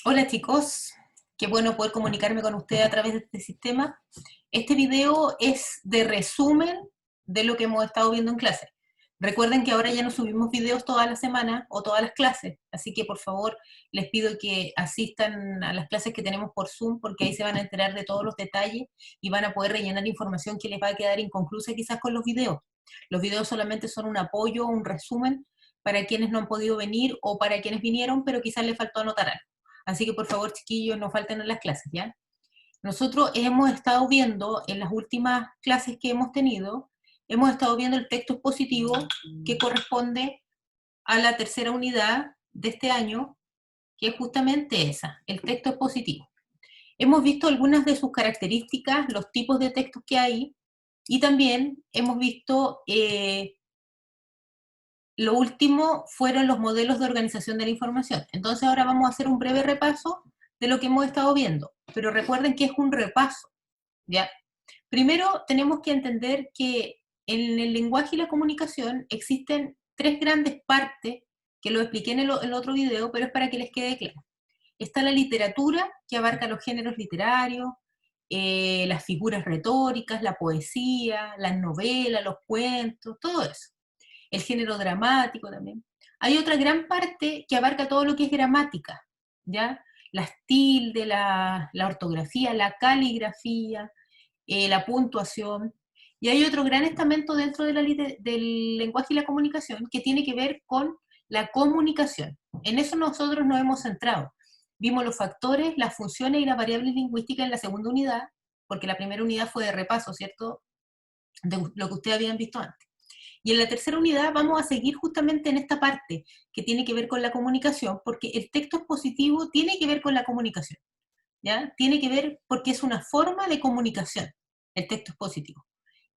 Hola chicos, qué bueno poder comunicarme con ustedes a través de este sistema. Este video es de resumen de lo que hemos estado viendo en clase. Recuerden que ahora ya no subimos videos toda la semana o todas las clases, así que por favor les pido que asistan a las clases que tenemos por Zoom, porque ahí se van a enterar de todos los detalles y van a poder rellenar información que les va a quedar inconclusa quizás con los videos. Los videos solamente son un apoyo, un resumen para quienes no han podido venir o para quienes vinieron, pero quizás les faltó anotar algo. Así que por favor, chiquillos, no falten en las clases, ¿ya? Nosotros hemos estado viendo en las últimas clases que hemos tenido, hemos estado viendo el texto expositivo que corresponde a la tercera unidad de este año, que es justamente esa, el texto expositivo. Hemos visto algunas de sus características, los tipos de textos que hay, y también hemos visto lo último fueron los modelos de organización de la información. Entonces ahora vamos a hacer un breve repaso de lo que hemos estado viendo, pero recuerden que es un repaso, ¿ya? Primero tenemos que entender que en el lenguaje y la comunicación existen tres grandes partes, que lo expliqué en el otro video, pero es para que les quede claro. Está la literatura, que abarca los géneros literarios, las figuras retóricas, la poesía, las novelas, los cuentos, todo eso. El género dramático también. Hay otra gran parte que abarca todo lo que es gramática, ¿ya? Las tildes, la ortografía, la caligrafía, la puntuación. Y hay otro gran estamento dentro de del lenguaje y la comunicación que tiene que ver con la comunicación. En eso nosotros nos hemos centrado. Vimos los factores, las funciones y las variables lingüísticas en la segunda unidad, porque la primera unidad fue de repaso, ¿cierto? De lo que ustedes habían visto antes. Y en la tercera unidad vamos a seguir justamente en esta parte que tiene que ver con la comunicación, porque el texto expositivo tiene que ver con la comunicación, ¿ya? Tiene que ver porque es una forma de comunicación, el texto expositivo.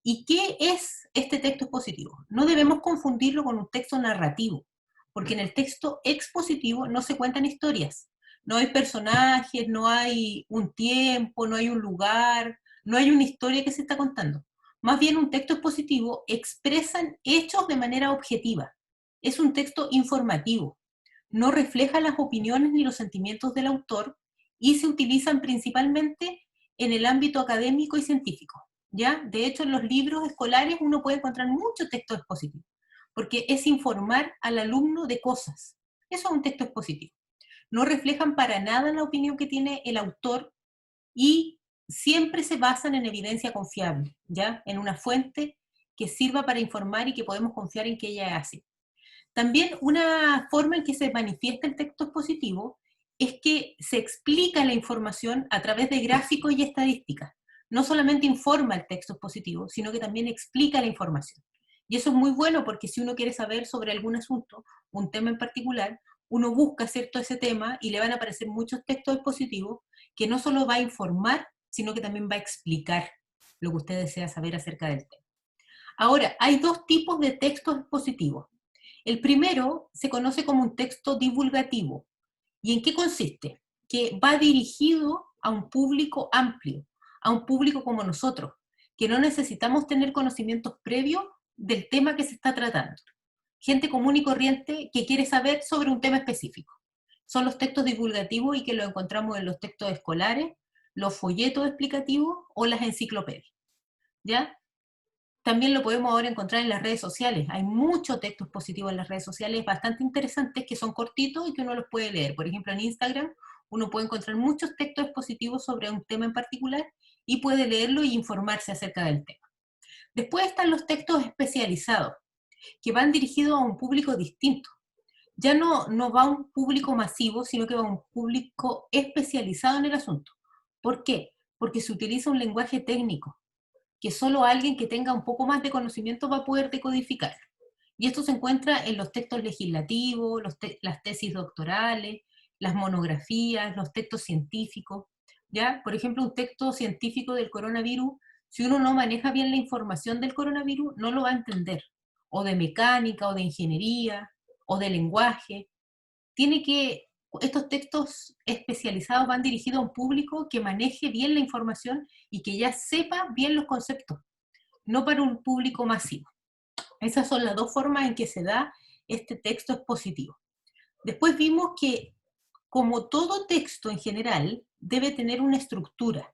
¿Y qué es este texto expositivo? No debemos confundirlo con un texto narrativo, porque en el texto expositivo no se cuentan historias, no hay personajes, no hay un tiempo, no hay un lugar, no hay una historia que se está contando. Más bien un texto expositivo expresan hechos de manera objetiva. Es un texto informativo, no refleja las opiniones ni los sentimientos del autor y se utilizan principalmente en el ámbito académico y científico. ¿Ya? De hecho, en los libros escolares uno puede encontrar mucho texto expositivo, porque es informar al alumno de cosas. Eso es un texto expositivo. No reflejan para nada la opinión que tiene el autor y siempre se basan en evidencia confiable, ¿ya? En una fuente que sirva para informar y que podemos confiar en que ella es así. También una forma en que se manifiesta el texto expositivo es que se explica la información a través de gráficos y estadísticas. No solamente informa el texto expositivo, sino que también explica la información. Y eso es muy bueno porque si uno quiere saber sobre algún asunto, un tema en particular, uno busca, ¿cierto?, ese tema y le van a aparecer muchos textos expositivos que no solo va a informar, sino que también va a explicar lo que usted desea saber acerca del tema. Ahora, hay dos tipos de textos expositivos. El primero se conoce como un texto divulgativo. ¿Y en qué consiste? Que va dirigido a un público amplio, a un público como nosotros, que no necesitamos tener conocimientos previos del tema que se está tratando. Gente común y corriente que quiere saber sobre un tema específico. Son los textos divulgativos y que lo encontramos en los textos escolares, los folletos explicativos o las enciclopedias. ¿Ya? También lo podemos ahora encontrar en las redes sociales. Hay muchos textos positivos en las redes sociales bastante interesantes que son cortitos y que uno los puede leer. Por ejemplo, en Instagram uno puede encontrar muchos textos expositivos sobre un tema en particular y puede leerlo y informarse acerca del tema. Después están los textos especializados, que van dirigidos a un público distinto. Ya no va a un público masivo, sino que va a un público especializado en el asunto. ¿Por qué? Porque se utiliza un lenguaje técnico que solo alguien que tenga un poco más de conocimiento va a poder decodificar. Y esto se encuentra en los textos legislativos, las tesis doctorales, las monografías, los textos científicos. ¿Ya? Por ejemplo, un texto científico del coronavirus, si uno no maneja bien la información del coronavirus, no lo va a entender. O de mecánica, o de ingeniería, o de lenguaje. Tiene que, estos textos especializados van dirigidos a un público que maneje bien la información y que ya sepa bien los conceptos, no para un público masivo. Esas son las dos formas en que se da este texto expositivo. Después vimos que como todo texto en general, debe tener una estructura.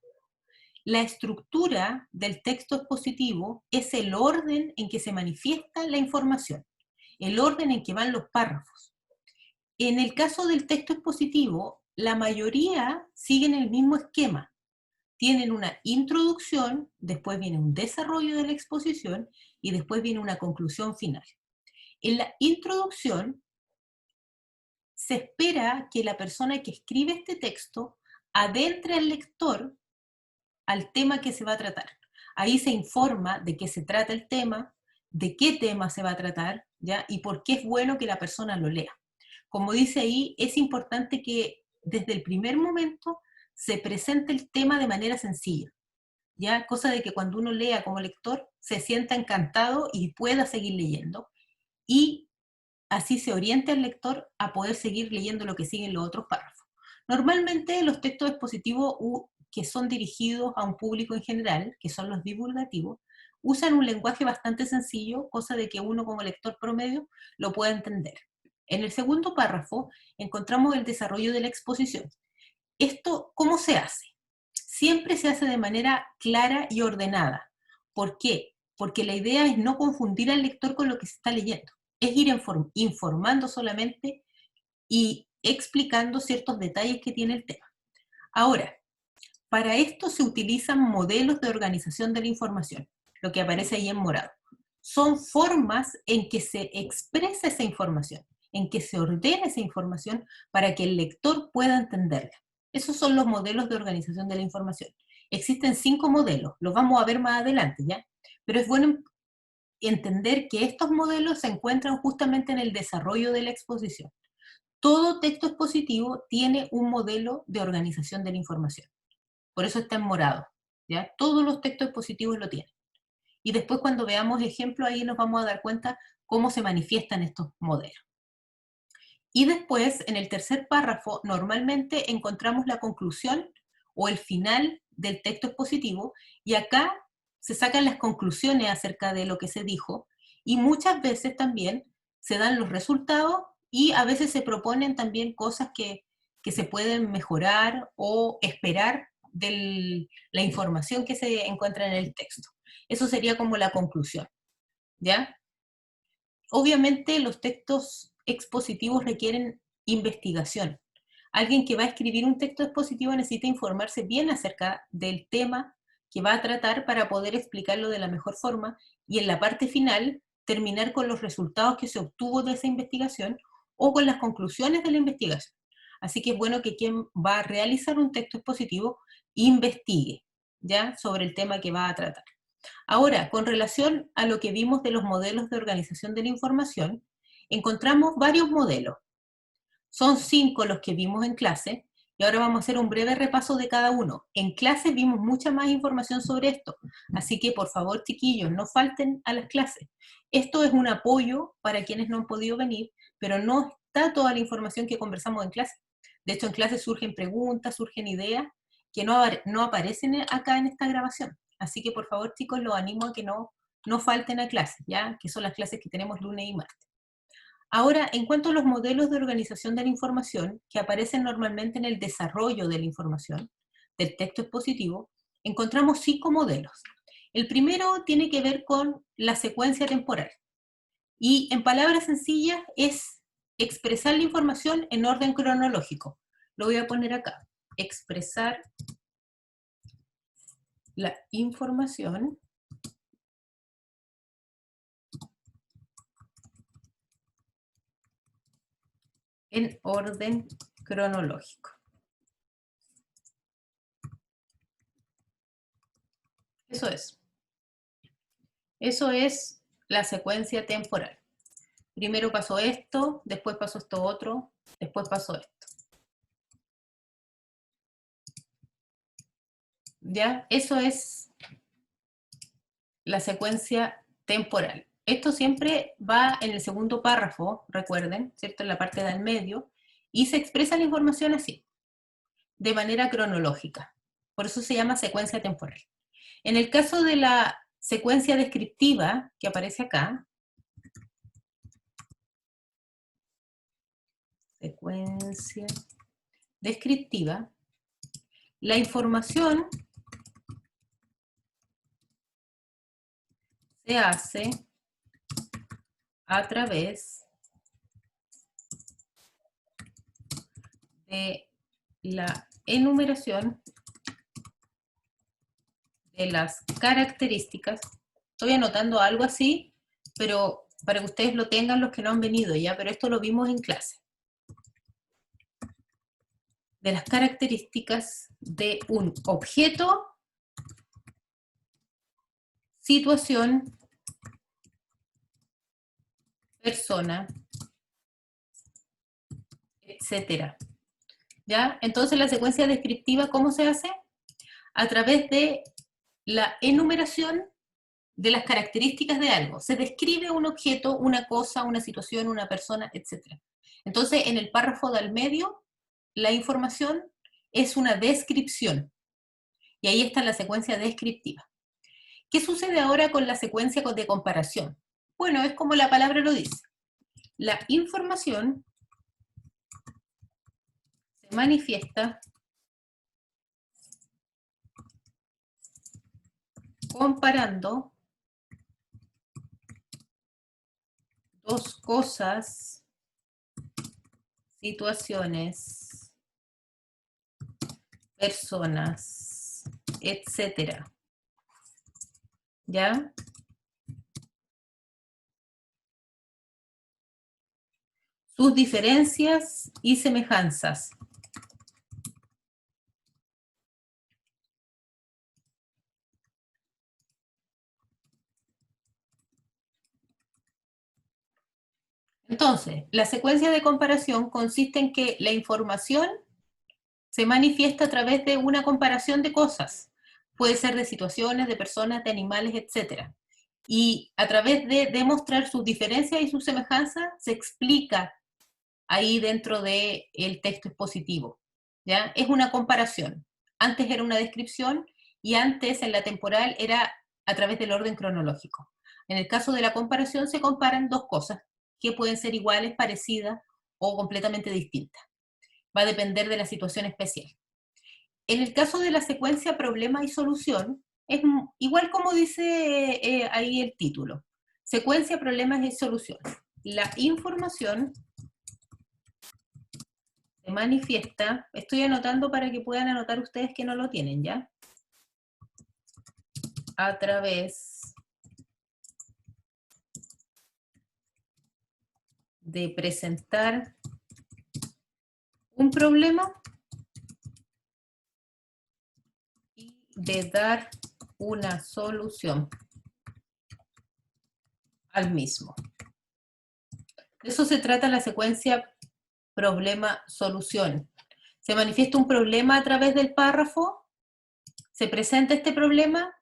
La estructura del texto expositivo es el orden en que se manifiesta la información, el orden en que van los párrafos. En el caso del texto expositivo, la mayoría siguen el mismo esquema. Tienen una introducción, después viene un desarrollo de la exposición y después viene una conclusión final. En la introducción se espera que la persona que escribe este texto adentre al lector al tema que se va a tratar. Ahí se informa de qué se trata el tema, de qué tema se va a tratar, ¿ya? Y por qué es bueno que la persona lo lea. Como dice ahí, es importante que desde el primer momento se presente el tema de manera sencilla, ¿ya? Cosa de que cuando uno lea como lector se sienta encantado y pueda seguir leyendo, y así se oriente al lector a poder seguir leyendo lo que siguen los otros párrafos. Normalmente los textos expositivos que son dirigidos a un público en general, que son los divulgativos, usan un lenguaje bastante sencillo, cosa de que uno como lector promedio lo pueda entender. En el segundo párrafo encontramos el desarrollo de la exposición. ¿Esto cómo se hace? Siempre se hace de manera clara y ordenada. ¿Por qué? Porque la idea es no confundir al lector con lo que se está leyendo. Es ir informando solamente y explicando ciertos detalles que tiene el tema. Ahora, para esto se utilizan modelos de organización de la información, lo que aparece ahí en morado. Son formas en que se expresa esa información, en que se ordena esa información para que el lector pueda entenderla. Esos son los modelos de organización de la información. Existen 5 modelos, los vamos a ver más adelante, ¿ya? Pero es bueno entender que estos modelos se encuentran justamente en el desarrollo de la exposición. Todo texto expositivo tiene un modelo de organización de la información. Por eso está en morado, ¿ya? Todos los textos expositivos lo tienen. Y después cuando veamos ejemplos ahí nos vamos a dar cuenta cómo se manifiestan estos modelos. Y después, en el tercer párrafo, normalmente encontramos la conclusión o el final del texto expositivo, y acá se sacan las conclusiones acerca de lo que se dijo, y muchas veces también se dan los resultados, y a veces se proponen también cosas que se pueden mejorar o esperar de la información que se encuentra en el texto. Eso sería como la conclusión, ¿ya? Obviamente los textos expositivos requieren investigación. Alguien que va a escribir un texto expositivo necesita informarse bien acerca del tema que va a tratar para poder explicarlo de la mejor forma, y en la parte final terminar con los resultados que se obtuvo de esa investigación o con las conclusiones de la investigación. Así que es bueno que quien va a realizar un texto expositivo investigue, ¿ya?, sobre el tema que va a tratar. Ahora, con relación a lo que vimos de los modelos de organización de la información, encontramos varios modelos. Son 5 los que vimos en clase, y ahora vamos a hacer un breve repaso de cada uno. En clase vimos mucha más información sobre esto, así que por favor, chiquillos, no falten a las clases. Esto es un apoyo para quienes no han podido venir, pero no está toda la información que conversamos en clase. De hecho, en clase surgen preguntas, surgen ideas que no aparecen acá en esta grabación. Así que por favor, chicos, los animo a que no falten a clases, ¿ya? Que son las clases que tenemos lunes y martes. Ahora, en cuanto a los modelos de organización de la información, que aparecen normalmente en el desarrollo de la información, del texto expositivo, encontramos 5 modelos. El primero tiene que ver con la secuencia temporal. Y en palabras sencillas es expresar la información en orden cronológico. Lo voy a poner acá. Expresar la información en orden cronológico. Eso es. Eso es la secuencia temporal. Primero pasó esto, después pasó esto otro, después pasó esto. ¿Ya? Eso es la secuencia temporal. Esto siempre va en el segundo párrafo, recuerden, ¿cierto? En la parte del medio, y se expresa la información así, de manera cronológica. Por eso se llama secuencia temporal. En el caso de la secuencia descriptiva, que aparece acá, secuencia descriptiva, la información se hace a través de la enumeración de las características. Estoy anotando algo así, pero para que ustedes lo tengan los que no han venido ya, pero esto lo vimos en clase. De las características de un objeto, situación, persona, etcétera. ¿Ya? Entonces la secuencia descriptiva, ¿cómo se hace? A través de la enumeración de las características de algo. Se describe un objeto, una cosa, una situación, una persona, etc. Entonces, en el párrafo del medio, la información es una descripción. Y ahí está la secuencia descriptiva. ¿Qué sucede ahora con la secuencia de comparación? Bueno, es como la palabra lo dice. La información se manifiesta comparando dos cosas, situaciones, personas, etcétera. ¿Ya? Sus diferencias y semejanzas. Entonces, la secuencia de comparación consiste en que la información se manifiesta a través de una comparación de cosas. Puede ser de situaciones, de personas, de animales, etc. Y a través de demostrar sus diferencias y sus semejanzas, se explica ahí dentro del texto expositivo. ¿Ya? Es una comparación. Antes era una descripción y antes en la temporal era a través del orden cronológico. En el caso de la comparación se comparan dos cosas que pueden ser iguales, parecidas o completamente distintas. Va a depender de la situación especial. En el caso de la secuencia problema y solución, es igual como dice ahí el título. Secuencia, problemas y solución. La información se manifiesta, estoy anotando para que puedan anotar ustedes que no lo tienen, ¿ya? A través de presentar un problema y de dar una solución al mismo. De eso se trata la secuencia problema-solución. Se manifiesta un problema a través del párrafo, se presenta este problema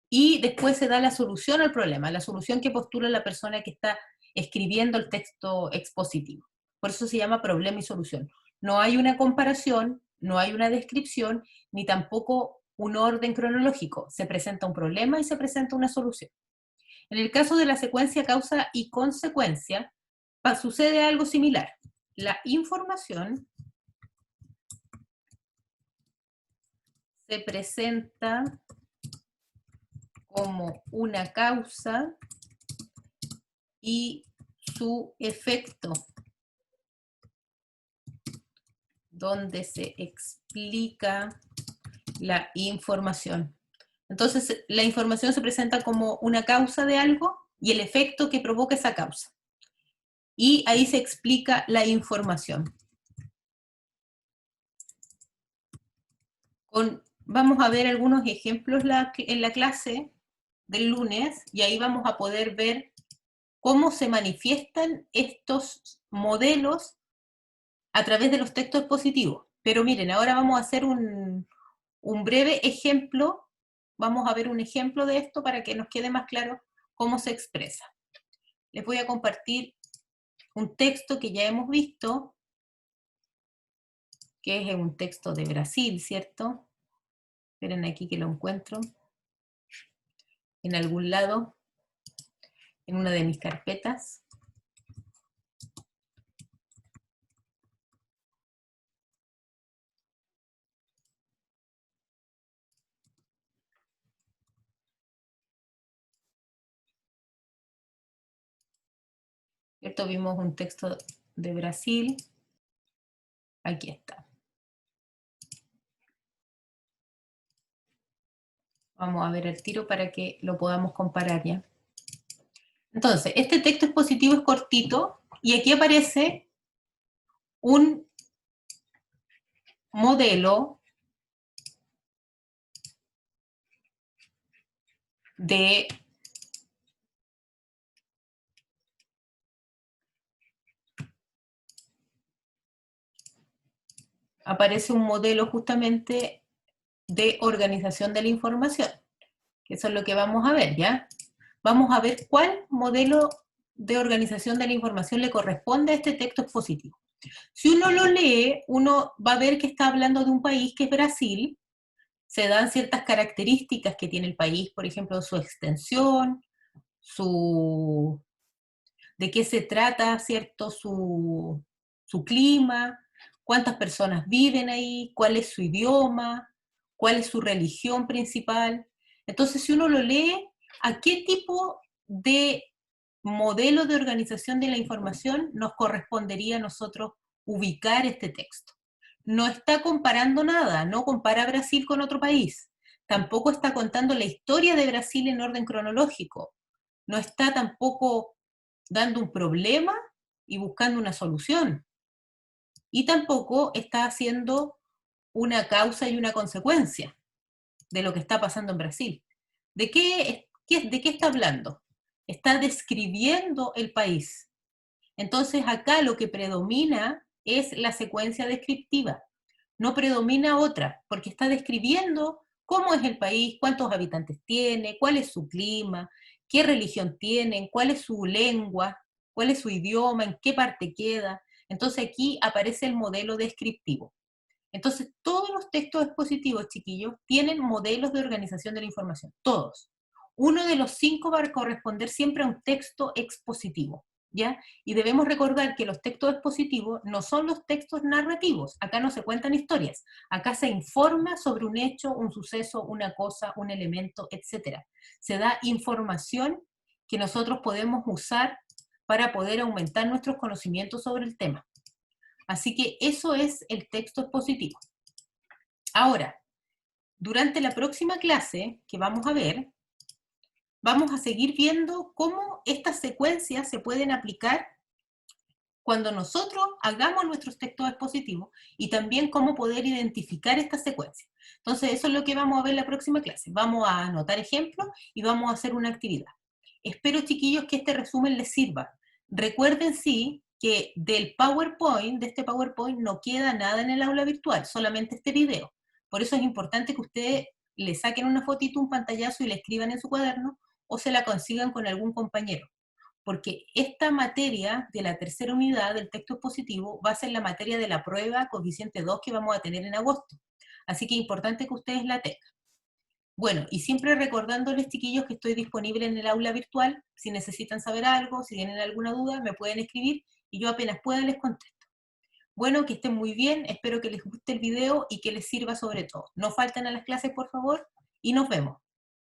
y después se da la solución al problema, la solución que postula la persona que está escribiendo el texto expositivo. Por eso se llama problema y solución. No hay una comparación, no hay una descripción, ni tampoco un orden cronológico. Se presenta un problema y se presenta una solución. En el caso de la secuencia causa y consecuencia, sucede algo similar. La información se presenta como una causa y su efecto, donde se explica la información. Entonces, la información se presenta como una causa de algo y el efecto que provoca esa causa. Y ahí se explica la información. Vamos a ver algunos ejemplos en la clase del lunes y ahí vamos a poder ver cómo se manifiestan estos modelos a través de los textos expositivos. Pero miren, ahora vamos a hacer un breve ejemplo, vamos a ver un ejemplo de esto para que nos quede más claro cómo se expresa. Les voy a compartir un texto que ya hemos visto, que es un texto de Brasil, ¿cierto? Esperen aquí que lo encuentro en algún lado, en una de mis carpetas. Esto vimos un texto de Brasil. Aquí está. Vamos a ver el tiro para que lo podamos comparar ya. Entonces, este texto expositivo es cortito y aquí aparece un modelo de justamente de organización de la información, que eso es lo que vamos a ver, ¿ya? Vamos a ver cuál modelo de organización de la información le corresponde a este texto expositivo. Si uno lo lee, uno va a ver que está hablando de un país que es Brasil, se dan ciertas características que tiene el país, por ejemplo, su extensión, de qué se trata, ¿cierto? Su clima, cuántas personas viven ahí, cuál es su idioma, cuál es su religión principal. Entonces, si uno lo lee, ¿a qué tipo de modelo de organización de la información nos correspondería a nosotros ubicar este texto? No está comparando nada, no compara Brasil con otro país, tampoco está contando la historia de Brasil en orden cronológico, no está tampoco dando un problema y buscando una solución, y tampoco está haciendo una causa y una consecuencia de lo que está pasando en Brasil. ¿De qué está hablando? Está describiendo el país. Entonces acá lo que predomina es la secuencia descriptiva, no predomina otra, porque está describiendo cómo es el país, cuántos habitantes tiene, cuál es su clima, qué religión tienen, cuál es su lengua, cuál es su idioma, en qué parte queda. Entonces aquí aparece el modelo descriptivo. Entonces todos los textos expositivos, chiquillos, tienen modelos de organización de la información, todos. Uno de los 5 va a corresponder siempre a un texto expositivo, ¿ya? Y debemos recordar que los textos expositivos no son los textos narrativos, acá no se cuentan historias, acá se informa sobre un hecho, un suceso, una cosa, un elemento, etc. Se da información que nosotros podemos usar para poder aumentar nuestros conocimientos sobre el tema. Así que eso es el texto expositivo. Ahora, durante la próxima clase que vamos a ver, vamos a seguir viendo cómo estas secuencias se pueden aplicar cuando nosotros hagamos nuestros textos expositivos y también cómo poder identificar estas secuencias. Entonces, eso es lo que vamos a ver en la próxima clase. Vamos a anotar ejemplos y vamos a hacer una actividad. Espero, chiquillos, que este resumen les sirva. Recuerden, sí, que del PowerPoint, de este PowerPoint, no queda nada en el aula virtual, solamente este video. Por eso es importante que ustedes le saquen una fotito, un pantallazo y la escriban en su cuaderno o se la consigan con algún compañero. Porque esta materia de la tercera unidad del texto expositivo va a ser la materia de la prueba coeficiente 2 que vamos a tener en agosto. Así que es importante que ustedes la tengan. Bueno, y siempre recordándoles, chiquillos, que estoy disponible en el aula virtual. Si necesitan saber algo, si tienen alguna duda, me pueden escribir y yo apenas pueda les contesto. Bueno, que estén muy bien, espero que les guste el video y que les sirva sobre todo. No falten a las clases, por favor, y nos vemos.